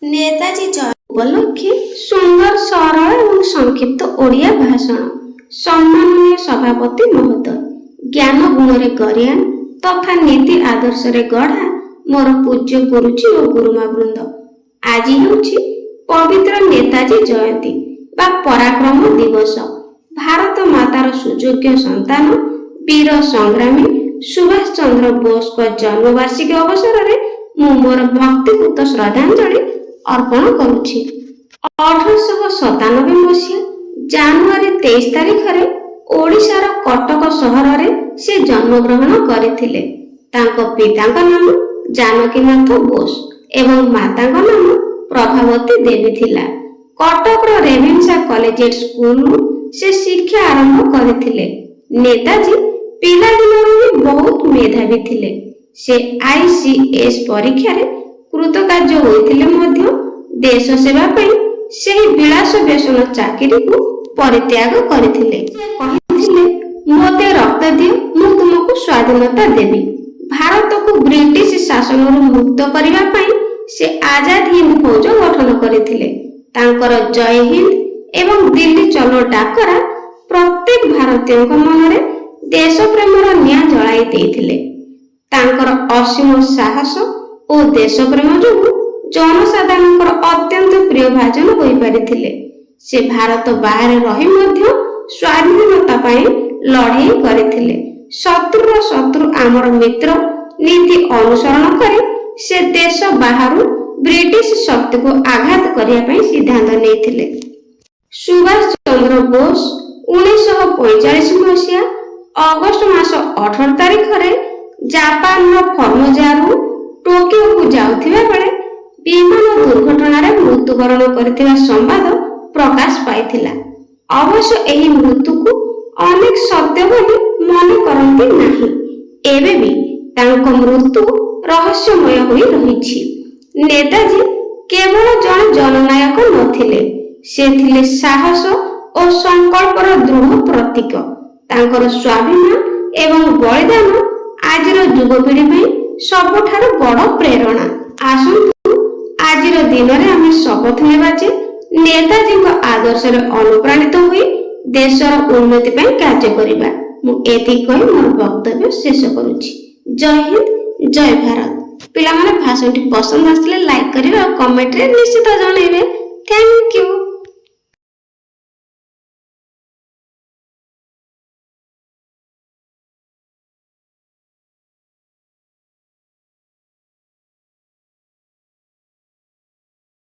नेताजी जयंती उपलक्षे सुंदर सरल और संक्षिप्त ओडिया भाषण। सम्माननीय सभापति महोदय, ज्ञान गुण गरियान तथा नीति आदर्श गढ़ा मोर पूज्य गुरुजी और गुरुमा वृंद, आज होछि पवित्र नेताजी जयंती बा पराक्रम दिवस। भारत मातार सुयोग्य संतान वीर संग्रामी सुभाष चंद्र बोस को जन्मवार्षिकी अवसर में मु मोर भक्तिपूत श्रद्धांजलि अर्पण करुछि। 1897 मसीहा जानुआरी 23 तारिख रे ओडिशार कटक सहर रे से जन्म ग्रहण करथिले। तांको पितांक नाम जानकीनाथ बोस एवं मातांक नाम प्रभावती देवी थिला। कटक रेभेन्सा कॉलेजिएट स्कूल से शिक्षा आरंभ करथिले। नेताजी पिला दिनरु बहुत मेधावी थिले। से आईसीएस परीक्षा रे कृतकार्य होइथिले मध्य देश सेवा पई सेही विलास व्यसन चाकरी को परित्याग करथिले। से कहिथिले, मोते रक्त दियो, मु तुमको स्वाधीनता देबी। भारत को ब्रिटिश शासन मुक्त करिवा पई से आजाद हिंद फौज गठन करथिले। तांकर जय हिंद एवं दिल्ली चलो डाकरा प्रत्येक भारतीय मन रे देश प्रेमर निया जळाई देथिले। तांकर असीम साहस और देश प्रेम जो जनसाधारण अत्यंत प्रिय भाजन होई परिथिले। से भारत बाहर रही मध्य स्वाधीनता पाई लड़ाई करथिले। शत्रु शत्रु आमर मित्र नीति अनुसरण करे से देश बाहर ब्रिटिश शक्ति को आघात करिया पाई सिद्धांत नेथिले। सुभाष चंद्र बोस 1945 मसीहा अगस्त मास 18 तारिख रे जापान फर्मोजारू टोकियो को जाउथिबा बेले विमान दुर्घटना रे मृत्युवरण करथिबा संवाद प्रकाश पाइथिला। अवश्य एही मृत्यु को अनेक सत्य बोली मन करंती नाही। एबे भी तांको मृत्यु रहस्यमय होई रहिछि। नेताजी केवल जन जननायक नथिले, से थिले साहस और संकल्पर दृढ़ प्रतीक। तांकर स्वाभिमान एवं बलिदान आजिर युवपीढ़ी में सबुठार बड़ प्रेरणा। आसंतु आजिर दिन रे आमे शपथ नेबा जे नेताजी को आदर्श रे अनुप्राणित होई देशर उन्नति पई कार्य करिबा। मु एति कहि मोर वक्तव्य शेष करूछि। जय हिंद, जय भारत। पिला माने भाषणटी पसंद आसले लाइक करिबा और कमेंट रे निश्चित जणाइबे। Thank you.